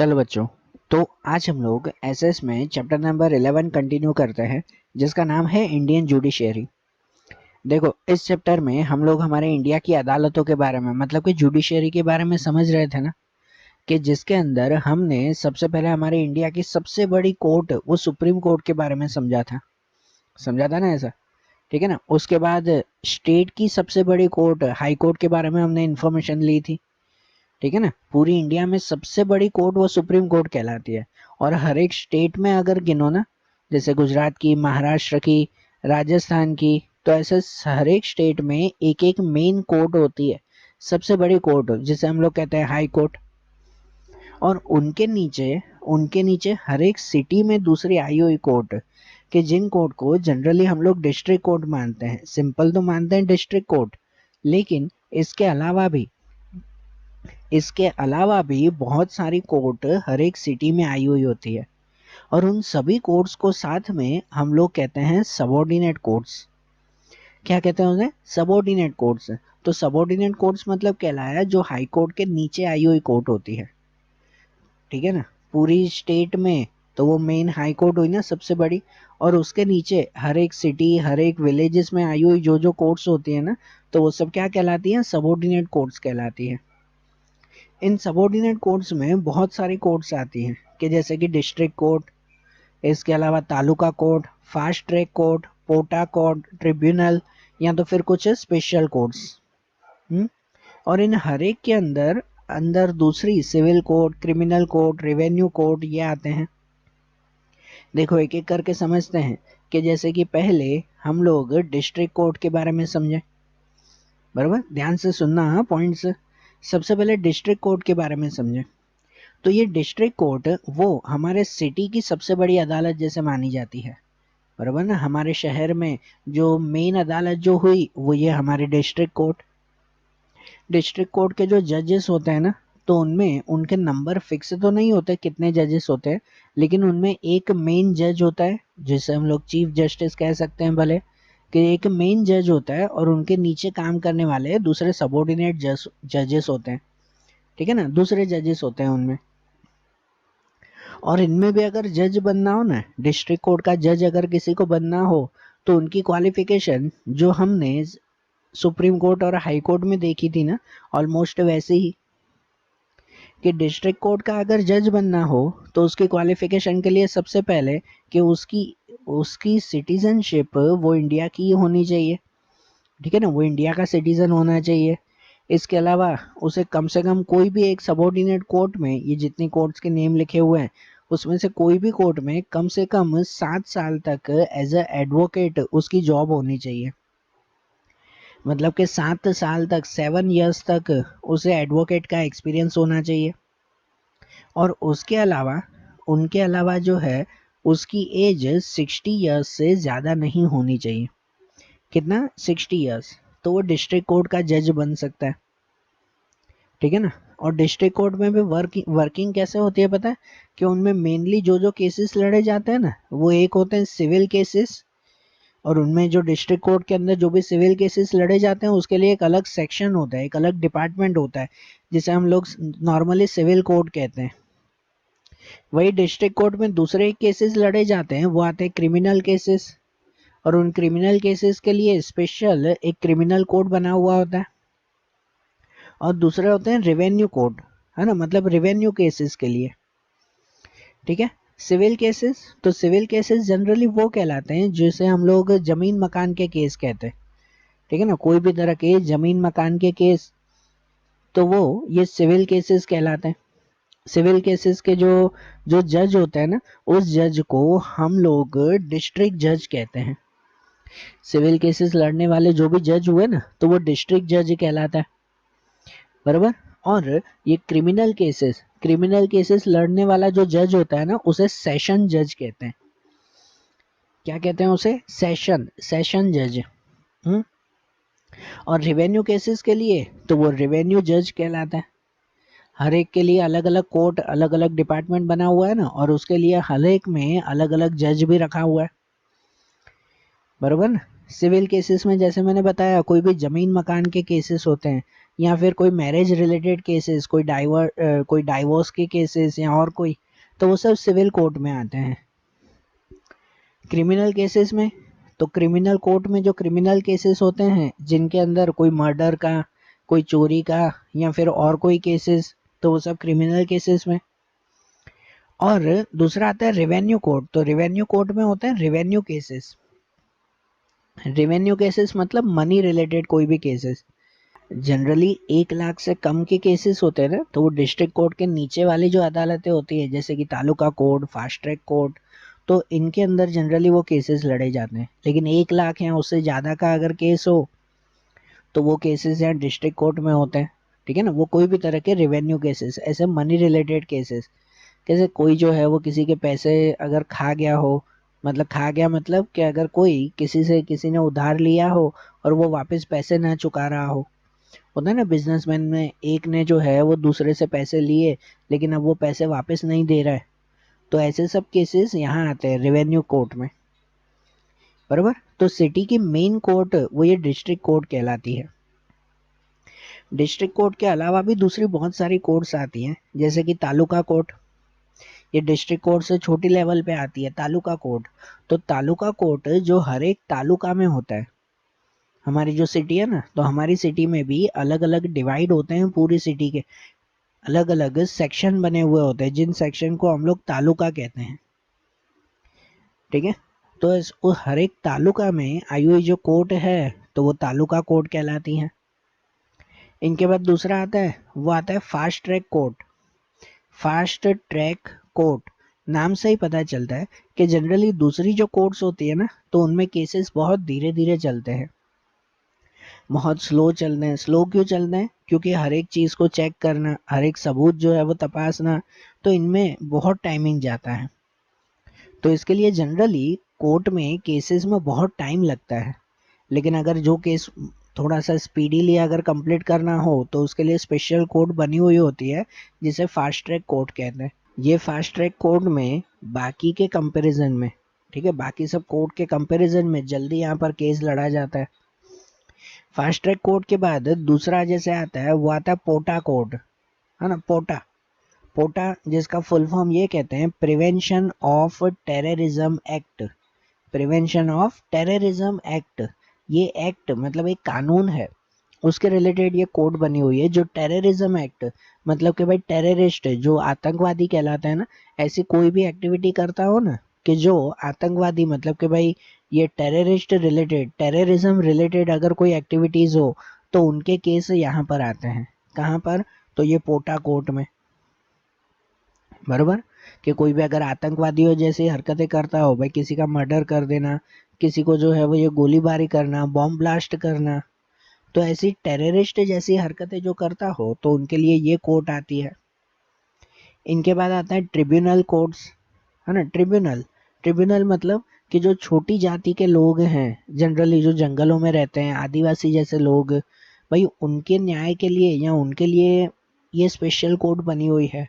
चलो बच्चों, तो आज हम लोग एसएस में चैप्टर नंबर 11 कंटिन्यू करते हैं, जिसका नाम है इंडियन जुडिशरी। देखो, इस चैप्टर में हम लोग हमारे इंडिया की अदालतों के बारे में, मतलब कि जुडिशरी के बारे में समझ रहे थे ना, कि जिसके अंदर हमने सबसे पहले हमारे इंडिया की सबसे बड़ी कोर्ट, वो सुप्रीम कोर्ट के बारे में समझा था ना ऐसा। ठीक है ना। उसके बाद स्टेट की सबसे बड़ी कोर्ट हाई कोर्ट के बारे में हमने इंफॉर्मेशन ली थी। ठीक है ना। पूरी इंडिया में सबसे बड़ी कोर्ट वो सुप्रीम कोर्ट कहलाती है। और हर एक स्टेट में अगर गिनो ना, जैसे गुजरात की, महाराष्ट्र की, राजस्थान की, तो ऐसे हर एक स्टेट में एक एक मेन कोर्ट होती है, सबसे बड़ी कोर्ट, जिसे हम लोग कहते हैं हाई कोर्ट। और उनके नीचे हर एक सिटी में दूसरी आई हुई कोर्ट, कि जिन कोर्ट को जनरली हम लोग डिस्ट्रिक्ट कोर्ट मानते हैं। सिंपल तो मानते हैं डिस्ट्रिक्ट कोर्ट, लेकिन इसके अलावा भी बहुत सारी कोर्ट हर एक सिटी में आई हुई होती है। और उन सभी कोर्ट्स को साथ में हम लोग कहते हैं सबऑर्डिनेट कोर्ट्स। क्या कहते हैं उन्हें? Subordinate courts. तो सबऑर्डिनेट कोर्ट्स मतलब कहलाया जो हाई कोर्ट के नीचे आई हुई कोर्ट होती है। ठीक है ना। पूरी स्टेट में तो वो मेन हाई कोर्ट हुई ना सबसे बड़ी, और उसके नीचे हर एक सिटी, हर एक विलेजेस में आई हुई जो जो कोर्ट्स होती है ना, तो वो सब क्या कहलाती हैं? सबऑर्डिनेट कोर्ट्स कहलाती है। इन सबऑर्डिनेट कोर्ट्स में बहुत सारी कोर्ट्स आती हैं, कि जैसे कि डिस्ट्रिक्ट कोर्ट, इसके अलावा taluka court, fast track court, POTA court, tribunal, या तो फिर कुछ स्पेशल कोर्ट्स। और इन हर एक के अंदर अंदर दूसरी civil court, criminal court, revenue court, ये आते हैं। देखो, एक एक करके समझते हैं, कि जैसे कि पहले हम लोग डिस्ट्रिक्ट कोर्ट के बारे में समझे। बराबर, ध्यान से सुनना पॉइंट्स। सबसे पहले डिस्ट्रिक्ट कोर्ट के बारे में समझे। तो ये डिस्ट्रिक्ट कोर्ट वो हमारे सिटी की सबसे बड़ी अदालत जैसे मानी जाती है। बराबर ना। हमारे शहर में जो मेन अदालत जो हुई वो ये हमारे डिस्ट्रिक्ट कोर्ट के जो जजेस होते हैं ना, तो उनमें उनके नंबर फिक्स तो नहीं होते कितने जजेस होते हैं, लेकिन उनमें एक मेन जज होता है, जिसे हम लोग चीफ जस्टिस कह सकते हैं भले, कि एक मेन जज होता है और उनके नीचे काम करने वाले दूसरे सबऑर्डिनेट जजेस होते हैं। ठीक है ना। दूसरे जजेस होते हैं उनमें। और इनमें भी अगर जज बनना हो ना, डिस्ट्रिक्ट कोर्ट का जज अगर किसी को बनना हो, तो उनकी क्वालिफिकेशन जो हमने सुप्रीम कोर्ट और हाई कोर्ट में देखी थी ना, ऑलमोस्ट वैसे ही, कि डिस्ट्रिक्ट कोर्ट का अगर जज बनना हो तो उसकी क्वालिफिकेशन के लिए सबसे पहले कि उसकी उसकी सिटीजनशिप वो इंडिया की होनी चाहिए। ठीक है ना। वो इंडिया का सिटीजन होना चाहिए। इसके अलावा उसे कम से कम कोई भी एक सबऑर्डिनेट कोर्ट में, ये जितनी कोर्ट्स के नेम लिखे हुए हैं उसमें से कोई भी कोर्ट में कम से कम 7 साल तक एज अ एडवोकेट उसकी जॉब होनी चाहिए। मतलब कि 7 साल तक, 7 इयर्स तक उसे एडवोकेट का एक्सपीरियंस होना चाहिए। और उनके अलावा जो है, उसकी एज 60 इयर्स से ज़्यादा नहीं होनी चाहिए। कितना? 60 इयर्स। तो वो डिस्ट्रिक्ट कोर्ट का जज बन सकता है। ठीक है ना। और डिस्ट्रिक्ट कोर्ट में भी वर्किंग कैसे होती है पता है? कि उनमें मेनली जो जो केसेस लड़े जाते हैं ना, वो एक होते हैं सिविल केसेस। और उनमें जो डिस्ट्रिक्ट कोर्ट के अंदर जो भी सिविल केसेस लड़े जाते हैं उसके लिए एक अलग सेक्शन होता है, एक अलग डिपार्टमेंट होता है, जिसे हम लोग नॉर्मली सिविल कोर्ट कहते हैं। वही डिस्ट्रिक्ट कोर्ट में दूसरे केसेस लड़े जाते हैं, वो आते हैं क्रिमिनल केसेस। और उन क्रिमिनल केसेस के लिए स्पेशल एक क्रिमिनल कोर्ट बना हुआ होता है। और दूसरे होते हैं रेवेन्यू कोर्ट, है ना, मतलब रेवेन्यू केसेस के लिए। ठीक है। सिविल केसेस, तो सिविल केसेस जनरली वो कहलाते हैं जिसे हम लोग जमीन मकान के केस कहते हैं। ठीक है ना। कोई भी तरह के जमीन मकान के केस, तो वो ये सिविल केसेस कहलाते हैं। सिविल केसेस के जो जो जज होते हैं ना, उस जज को हम लोग डिस्ट्रिक्ट जज कहते हैं। सिविल केसेस लड़ने वाले जो भी जज हुए ना, तो वो डिस्ट्रिक्ट जज कहलाता है। बराबर। और ये क्रिमिनल केसेस लड़ने वाला जो जज होता है ना, उसे सेशन जज कहते हैं। क्या कहते हैं उसे? सेशन जज। हम्म। और रेवेन्यू केसेस के लिए तो वो रेवेन्यू जज कहलाता है। हर एक के लिए अलग अलग कोर्ट, अलग अलग डिपार्टमेंट बना हुआ है ना, और उसके लिए हर एक में अलग अलग जज भी रखा हुआ है। बरोबर ना। सिविल केसेस में जैसे मैंने बताया, कोई भी जमीन मकान के केसेस होते हैं, या फिर कोई मैरिज रिलेटेड केसेस, कोई डाइवोर्स के केसेस या और कोई, तो वो सब सिविल कोर्ट में आते हैं। क्रिमिनल केसेस में, तो क्रिमिनल कोर्ट में जो क्रिमिनल केसेस होते हैं जिनके अंदर कोई मर्डर का, कोई चोरी का या फिर और कोई केसेस, तो वो सब क्रिमिनल केसेस में। और दूसरा आता है रेवेन्यू कोर्ट। तो रेवेन्यू कोर्ट में होते हैं रेवेन्यू केसेस। रेवेन्यू केसेस मतलब मनी रिलेटेड कोई भी केसेस। जनरली 1 लाख से कम के केसेस होते हैं ना, तो वो डिस्ट्रिक्ट कोर्ट के नीचे वाली जो अदालतें होती है, जैसे कि taluka court, fast track court, तो इनके अंदर जनरली वो केसेस लड़े जाते हैं। लेकिन 1 लाख या उससे ज़्यादा का अगर केस हो तो वो केसेस यहाँ डिस्ट्रिक्ट कोर्ट में होते हैं। ठीक है ना, वो कोई भी तरह के रेवेन्यू केसेस, ऐसे मनी रिलेटेड केसेस, जैसे कोई जो है वो किसी के पैसे अगर खा गया हो, मतलब खा गया मतलब कि अगर कोई किसी से, किसी ने उधार लिया हो और वो वापस पैसे ना चुका रहा हो। होता है ना बिजनेसमैन में, एक ने जो है वो दूसरे से पैसे लिए लेकिन अब वो पैसे वापस नहीं दे रहा है, तो ऐसे सब केसेस यहाँ आते हैं रेवेन्यू कोर्ट में। बराबर। तो सिटी की मेन कोर्ट वो ये डिस्ट्रिक्ट कोर्ट कहलाती है। डिस्ट्रिक्ट कोर्ट के अलावा भी दूसरी बहुत सारी कोर्ट्स आती हैं, जैसे कि तालुका कोर्ट। ये डिस्ट्रिक्ट कोर्ट से छोटी लेवल पे आती है तालुका कोर्ट। तो तालुका कोर्ट जो हर एक तालुका में होता है। हमारी जो सिटी है ना, तो हमारी सिटी में भी अलग अलग डिवाइड होते हैं, पूरी सिटी के अलग अलग सेक्शन बने हुए होते हैं, जिन सेक्शन को हम लोग तालुका कहते हैं। ठीक है। तो उस हर एक तालुका में आई हुई जो कोर्ट है तो वो तालुका कोर्ट कहलाती है। इनके बाद दूसरा आता है, वो आता है fast track court. Fast track court नाम से ही पता चलता है कि जनरली दूसरी जो कोर्ट्स होती है ना, तो उनमें केसेस बहुत धीरे धीरे चलते हैं, बहुत स्लो चलते हैं। स्लो क्यों चलते हैं? क्योंकि हर एक चीज़ को चेक करना, हर एक सबूत जो है वो तपासना, तो इनमें बहुत टाइमिंग जाता है। तो इसके लिए जनरली कोर्ट में केसेस में बहुत टाइम लगता है। लेकिन अगर जो केस थोड़ा सा स्पीडीली अगर कंप्लीट करना हो तो उसके लिए स्पेशल कोर्ट बनी हुई होती है, जिसे फास्ट ट्रैक कोर्ट कहते हैं। ये फास्ट ट्रैक कोर्ट में बाकी के कंपैरिजन में, ठीक है, बाकी सब कोर्ट के कंपैरिजन में जल्दी यहाँ पर केस लड़ा जाता है। फास्ट ट्रैक कोर्ट के बाद दूसरा जैसे आता है वो आता है पोटा कोर्ट, है ना। पोटा, पोटा जिसका फुल फॉर्म ये कहते हैं prevention of terrorism act. Prevention of terrorism act, ये एक्ट मतलब एक कानून है, उसके रिलेटेड ये कोड बनी हुई है। जो टेररिज्म एक्ट मतलब कि भाई टेररिस्ट जो आतंकवादी कहलाता है ना, ऐसी कोई भी एक्टिविटी करता हो ना कि जो आतंकवादी, मतलब कि भाई ये टेररिस्ट रिलेटेड, टेररिज्म रिलेटेड अगर कोई एक्टिविटीज हो तो उनके केस यहाँ पर आते हैं। कहाँ पर? तो ये पोटा कोर्ट में। बरोबर। कि कोई भी अगर आतंकवादियों जैसी हरकतें करता हो, भाई किसी का मर्डर कर देना, किसी को जो है वो ये गोलीबारी करना, बॉम्ब ब्लास्ट करना, तो ऐसी टेररिस्ट जैसी हरकतें जो करता हो तो उनके लिए ये कोर्ट आती है। इनके बाद आता है ट्रिब्यूनल कोर्ट्स, है ना। ट्रिब्यूनल, ट्रिब्यूनल मतलब कि जो छोटी जाति के लोग हैं, जनरली जो जंगलों में रहते हैं, आदिवासी जैसे लोग, भाई उनके न्याय के लिए या उनके लिए ये स्पेशल कोर्ट बनी हुई है,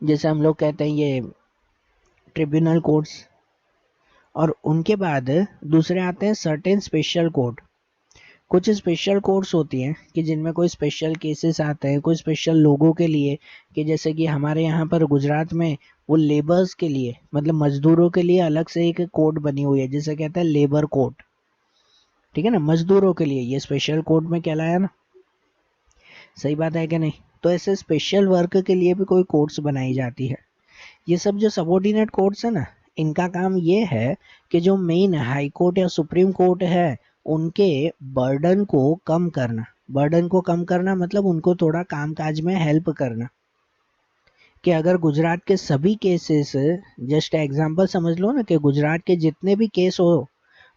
जैसे हम लोग कहते हैं ये ट्रिब्यूनल कोर्ट्स। और उनके बाद दूसरे आते हैं सर्टेन स्पेशल कोर्ट। कुछ स्पेशल कोर्ट्स होती हैं कि जिनमें कोई स्पेशल केसेस आते हैं, कोई स्पेशल लोगों के लिए, कि जैसे कि हमारे यहाँ पर गुजरात में वो लेबर्स के लिए, मतलब मजदूरों के लिए अलग से एक कोर्ट बनी हुई है, जिसे कहते हैं लेबर कोर्ट। ठीक है ना, मजदूरों के लिए ये स्पेशल कोर्ट में कहलाया ना। सही बात है कि नहीं? तो ऐसे स्पेशल वर्क के लिए भी कोई कोर्ट्स बनाई जाती है। ये सब जो सबऑर्डिनेट कोर्ट्स है ना, इनका काम ये है कि जो मेन हाई कोर्ट या सुप्रीम कोर्ट है उनके बर्डन को कम करना। बर्डन को कम करना मतलब उनको थोड़ा कामकाज में हेल्प करना। कि अगर गुजरात के सभी केसेस, जस्ट एग्जांपल समझ लो ना, कि गुजरात के जितने भी केस हो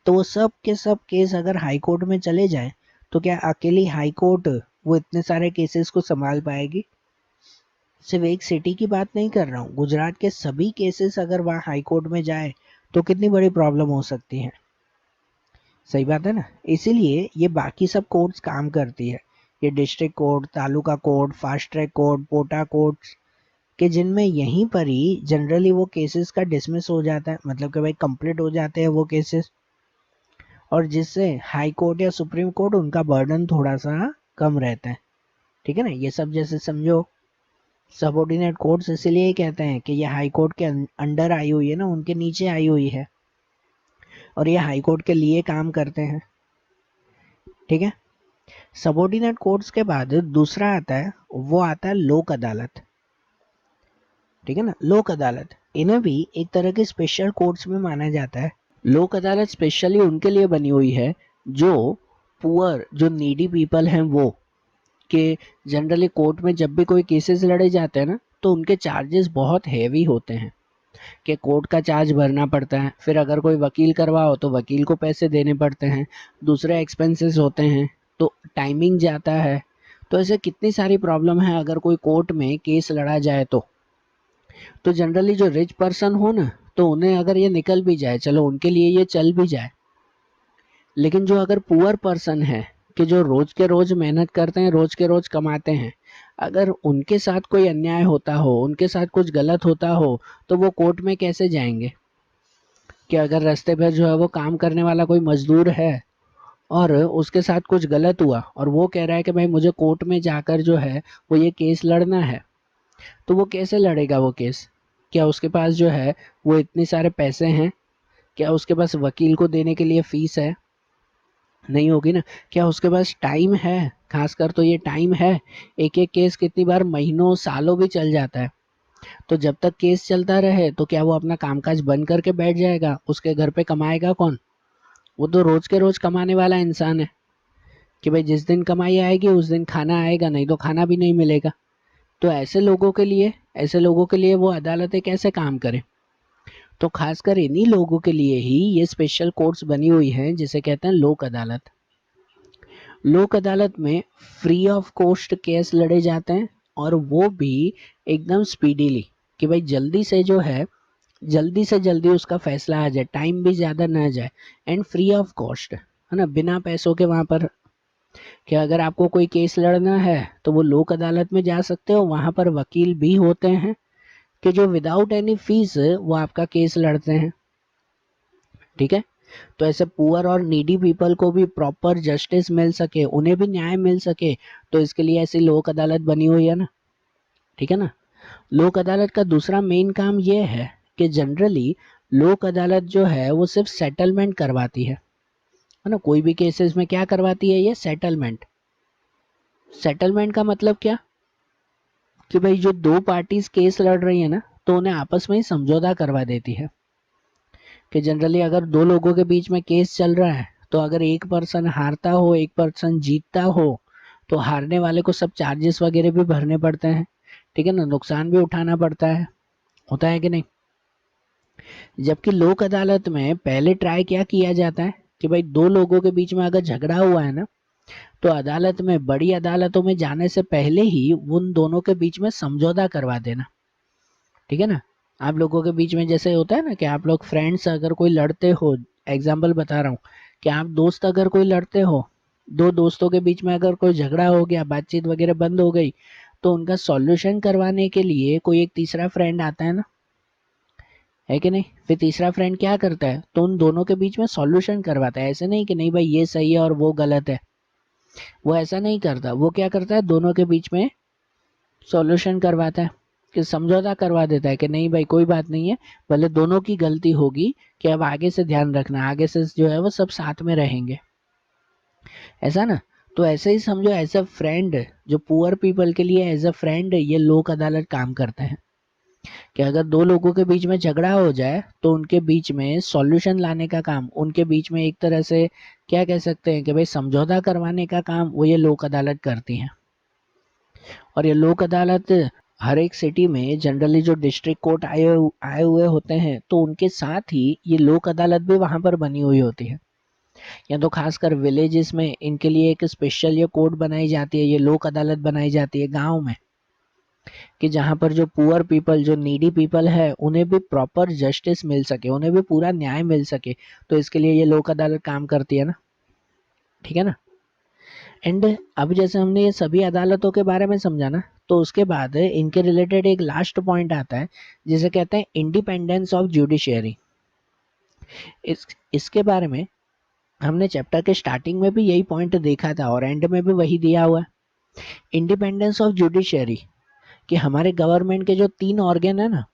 तो वो सब के सब केस अगर हाई कोर्ट में चले जाए, तो क्या अकेली हाई कोर्ट वो इतने सारे केसेस को संभाल पाएगी? सिर्फ एक सिटी की बात नहीं कर रहा हूँ, गुजरात के सभी केसेस अगर वहाँ हाई कोर्ट में जाए तो कितनी बड़ी प्रॉब्लम हो सकती है। सही बात है ना। इसीलिए ये बाकी सब कोर्ट्स काम करती है, ये district court, taluka court, fast track court, POTA courts, कि जिनमें यहीं पर ही जनरली वो केसेस का डिसमिस हो जाता है, मतलब कि भाई कंप्लीट हो जाते हैं वो केसेस, और जिससे हाई कोर्ट या सुप्रीम कोर्ट उनका बर्डन थोड़ा सा कम रहता है। ठीक है ना, ये सब जैसे समझो सबऑर्डिनेट कोर्ट्स इसलिए कहते हैं कि ये हाई कोर्ट के अंडर आई हुई है ना, उनके नीचे आई हुई है और ये हाई कोर्ट के लिए काम करते हैं। ठीक है, सबऑर्डिनेट कोर्ट्स के बाद दूसरा आता है, वो आता है लोक अदालत। ठीक है ना, लोक अदालत इन्हें भी एक तरह के स्पेशल कोर्ट्स में माना जाता है। लोक अदालत स्पेशली उनके लिए बनी हुई है जो पुअर, जो नीडी पीपल हैं वो, कि जनरली कोर्ट में जब भी कोई केसेस लड़े जाते हैं ना, तो उनके चार्जेस बहुत हैवी होते हैं कि कोर्ट का चार्ज भरना पड़ता है, फिर अगर कोई वकील करवाओ तो वकील को पैसे देने पड़ते हैं, दूसरे एक्सपेंसेस होते हैं, तो टाइमिंग जाता है। तो ऐसे कितनी सारी प्रॉब्लम है अगर कोई कोर्ट में केस लड़ा जाए तो जनरली जो रिच पर्सन हो ना, तो उन्हें अगर ये निकल भी जाए, चलो उनके लिए ये चल भी जाए, लेकिन जो अगर पुअर पर्सन है कि जो रोज के रोज मेहनत करते हैं, रोज के रोज कमाते हैं, अगर उनके साथ कोई अन्याय होता हो, उनके साथ कुछ गलत होता हो, तो वो कोर्ट में कैसे जाएंगे? कि अगर रास्ते पर जो है वो काम करने वाला कोई मजदूर है और उसके साथ कुछ गलत हुआ और वो कह रहा है कि भाई मुझे कोर्ट में जाकर जो है वो ये केस लड़ना है, तो वो कैसे लड़ेगा वो केस? क्या उसके पास जो है वो इतने सारे पैसे हैं? क्या उसके पास वकील को देने के लिए फीस है? नहीं होगी ना। क्या उसके पास टाइम है? खासकर तो ये टाइम है, एक एक केस कितनी बार महीनों सालों भी चल जाता है। तो जब तक केस चलता रहे तो क्या वो अपना कामकाज बंद करके बैठ जाएगा? उसके घर पे कमाएगा कौन? वो तो रोज के रोज कमाने वाला इंसान है कि भाई जिस दिन कमाई आएगी उस दिन खाना आएगा, नहीं तो खाना भी नहीं मिलेगा। तो ऐसे लोगों के लिए वो अदालतें कैसे काम करें? तो खासकर इन्हीं लोगों के लिए ही ये स्पेशल कोर्ट्स बनी हुई हैं जिसे कहते हैं लोक अदालत। लोक अदालत में फ्री ऑफ कॉस्ट केस लड़े जाते हैं और वो भी एकदम स्पीडीली, कि भाई जल्दी से जो है जल्दी से जल्दी उसका फैसला आ जाए, टाइम भी ज़्यादा ना जाए, एंड फ्री ऑफ कॉस्ट, है ना, बिना पैसों के। वहाँ पर कि अगर आपको कोई केस लड़ना है तो वो लोक अदालत में जा सकते हो, वहाँ पर वकील भी होते हैं कि जो विदाउट एनी फीस वो आपका केस लड़ते हैं। ठीक है, तो ऐसे पुअर और नीडी पीपल को भी प्रॉपर जस्टिस मिल सके, उन्हें भी न्याय मिल सके, तो इसके लिए ऐसी लोक अदालत बनी हुई है ना। ठीक है ना, लोक अदालत का दूसरा मेन काम ये है कि जनरली लोक अदालत जो है वो सिर्फ सेटलमेंट करवाती है ना। कोई भी केसेस में क्या करवाती है? ये सेटलमेंट। सेटलमेंट का मतलब क्या? कि भाई जो दो पार्टीज केस लड़ रही है ना, तो उन्हें आपस में ही समझौता करवा देती है। कि जनरली अगर दो लोगों के बीच में केस चल रहा है, तो अगर एक पर्सन हारता हो, एक पर्सन जीतता हो, तो हारने वाले को सब चार्जेस वगैरह भी भरने पड़ते हैं। ठीक है ना, नुकसान भी उठाना पड़ता है, होता है कि नहीं? जबकि लोक अदालत में पहले ट्राई क्या किया जाता है कि भाई दो लोगों के बीच में अगर झगड़ा हुआ है ना, तो अदालत में, बड़ी अदालतों में जाने से पहले ही उन दोनों के बीच में समझौता करवा देना। ठीक है ना, आप लोगों के बीच में जैसे होता है ना कि आप लोग फ्रेंड्स अगर कोई लड़ते हो, एग्जाम्पल बता रहा हूँ, कि आप दोस्त अगर कोई लड़ते हो, दो दोस्तों के बीच में अगर कोई झगड़ा हो गया, बातचीत वगैरह बंद हो गई, तो उनका सॉल्यूशन करवाने के लिए कोई एक तीसरा फ्रेंड आता है ना, है कि नहीं? फिर तीसरा फ्रेंड क्या करता है? तो उन दोनों के बीच में सॉल्यूशन करवाता है। ऐसे नहीं कि नहीं भाई ये सही है और वो गलत है, वो ऐसा नहीं करता। वो क्या करता है? दोनों के बीच में सॉल्यूशन करवाता है, कि समझौता करवा देता है कि नहीं भाई कोई बात नहीं है, भले दोनों की गलती होगी, कि अब आगे से ध्यान रखना, आगे से जो है वो सब साथ में रहेंगे, ऐसा ना। तो ऐसे ही समझो, एज अ फ्रेंड, जो पुअर पीपल के लिए एज अ फ्रेंड ये लोक अदालत काम करते हैं। कि अगर दो लोगों के बीच में झगड़ा हो जाए तो उनके बीच में सॉल्यूशन लाने का काम, उनके बीच में एक तरह से क्या कह सकते हैं कि भाई समझौता करवाने का काम वो ये लोक अदालत करती हैं। और ये लोक अदालत हर एक सिटी में जनरली जो डिस्ट्रिक्ट कोर्ट आए हुए होते हैं, तो उनके साथ ही ये लोक अदालत भी वहां पर बनी हुई होती है। या तो खासकर विलेजेस में इनके लिए एक स्पेशल ये कोर्ट बनाई जाती है, ये लोक अदालत बनाई जाती है गांव में, कि जहाँ पर जो पुअर पीपल, जो नीडी पीपल है, उन्हें भी प्रॉपर जस्टिस मिल सके, उन्हें भी पूरा न्याय मिल सके। तो इसके लिए ये लोक अदालत काम करती है ना। ठीक है ना। एंड अब जैसे हमने ये सभी अदालतों के बारे में समझा ना, तो उसके बाद इनके रिलेटेड एक लास्ट पॉइंट आता है जिसे कहते हैं इंडिपेंडेंस ऑफ जुडिशियरी। इसके बारे में हमने चैप्टर के स्टार्टिंग में भी यही पॉइंट देखा था और एंड में भी वही दिया हुआ है इंडिपेंडेंस ऑफ जुडिशरी, कि हमारे गवर्नमेंट के जो 3 ऑर्गन है ना,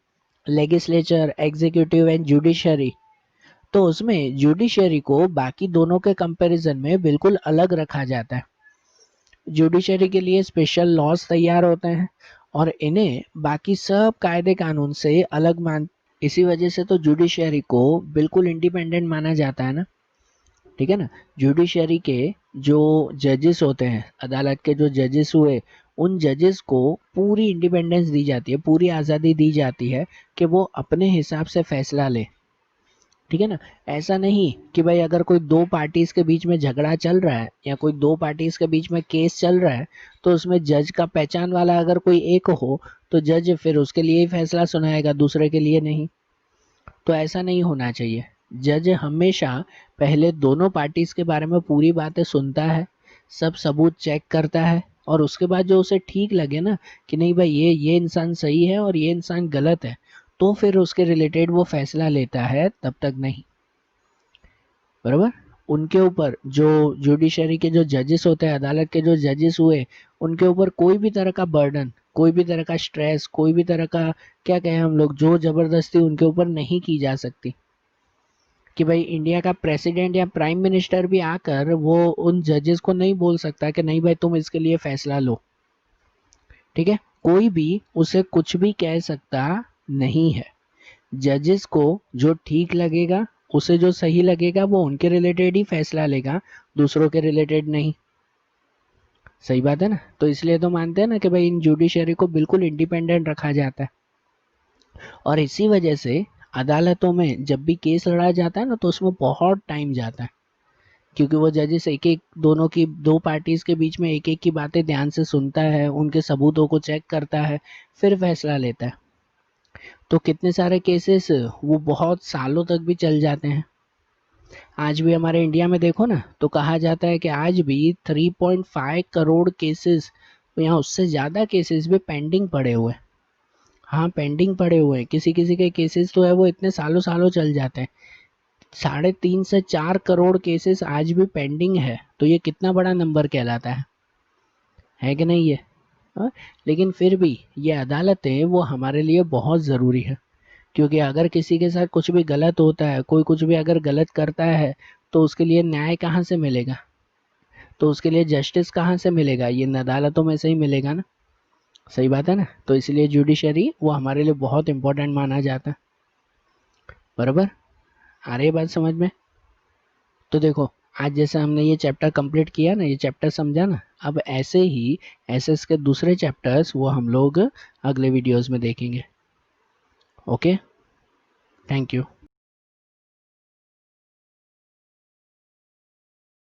लेजिस्लेचर, एग्जीक्यूटिव एंड जुडिशरी, तो उसमें जुडिशरी को बाकी दोनों के कंपैरिजन में बिल्कुल अलग रखा जाता है। जुडिशरी के लिए स्पेशल लॉज तैयार होते हैं और इन्हें बाकी सब कायदे कानून से अलग मान, इसी वजह से तो जुडिशरी को बिल्कुल इंडिपेंडेंट माना जाता है ना, ठीक है ना। जुडिशरी के जो जजेस होते हैं, अदालत के जो जजेस हुए, उन जजेस को पूरी इंडिपेंडेंस दी जाती है, पूरी आज़ादी दी जाती है कि वो अपने हिसाब से फैसला ले, ठीक है ना। ऐसा नहीं कि भाई अगर कोई दो पार्टीज के बीच में झगड़ा चल रहा है या कोई दो पार्टीज के बीच में केस चल रहा है, तो उसमें जज का पहचान वाला अगर कोई एक हो तो जज फिर उसके लिए ही फैसला सुनाएगा, दूसरे के लिए नहीं। तो ऐसा नहीं होना चाहिए। जज हमेशा पहले दोनों पार्टीज के बारे में पूरी बातें सुनता है, सब सबूत चेक करता है, और उसके बाद जो उसे ठीक लगे ना कि नहीं भाई ये इंसान सही है और ये इंसान गलत है, तो फिर उसके रिलेटेड वो फैसला लेता है, तब तक नहीं। बराबर। उनके ऊपर जो जुडिशरी के जो जजेस होते हैं, अदालत के जो जजेस हुए, उनके ऊपर कोई भी तरह का बर्डन, कोई भी तरह का स्ट्रेस, कोई भी तरह का क्या कहें हम लोग, जो जबरदस्ती उनके ऊपर नहीं की जा सकती। कि भाई इंडिया का प्रेसिडेंट या प्राइम मिनिस्टर भी आकर वो उन जजेस को नहीं बोल सकता कि नहीं भाई तुम इसके लिए फैसला लो, ठीक है। कोई भी उसे कुछ भी कह सकता नहीं है। जजेस को जो ठीक लगेगा, उसे जो सही लगेगा, वो उनके रिलेटेड ही फैसला लेगा, दूसरों के रिलेटेड नहीं। सही बात है ना। तो इसलिए तो मानते हैं ना कि भाई इन जुडिशरी को बिल्कुल इंडिपेंडेंट रखा जाता है। और इसी वजह से अदालतों में जब भी केस लड़ा जाता है ना, तो उसमें बहुत टाइम जाता है, क्योंकि वो जजेस एक एक दोनों की, दो पार्टीज के बीच में एक एक की बातें ध्यान से सुनता है, उनके सबूतों को चेक करता है, फिर फैसला लेता है। तो कितने सारे केसेस वो बहुत सालों तक भी चल जाते हैं। आज भी हमारे इंडिया में देखो ना, तो कहा जाता है कि आज भी 3.5 करोड़ केसेस, या उससे ज़्यादा केसेस भी पेंडिंग पड़े हुए हैं। हाँ, पेंडिंग पड़े हुए हैं। किसी किसी के केसेस तो है वो इतने सालों सालों चल जाते हैं। 3.5 से 4 करोड़ केसेस आज भी पेंडिंग है, तो ये कितना बड़ा नंबर कहलाता है कि नहीं ये। हाँ? लेकिन फिर भी ये अदालतें वो हमारे लिए बहुत ज़रूरी है, क्योंकि अगर किसी के साथ कुछ भी गलत होता है, कोई कुछ भी अगर गलत करता है, तो उसके लिए न्याय कहाँ से मिलेगा, तो उसके लिए जस्टिस कहाँ से मिलेगा, ये इन अदालतों में से ही मिलेगा ना। सही बात है ना। तो इसलिए जुडिशरी वो हमारे लिए बहुत इंपॉर्टेंट माना जाता है। बराबर। आ रही है बात समझ में। तो देखो, आज जैसे हमने ये चैप्टर कंप्लीट किया ना, ये चैप्टर समझा ना, अब ऐसे ही एसएस के दूसरे चैप्टर्स वो हम लोग अगले वीडियोस में देखेंगे। Okay, thank you.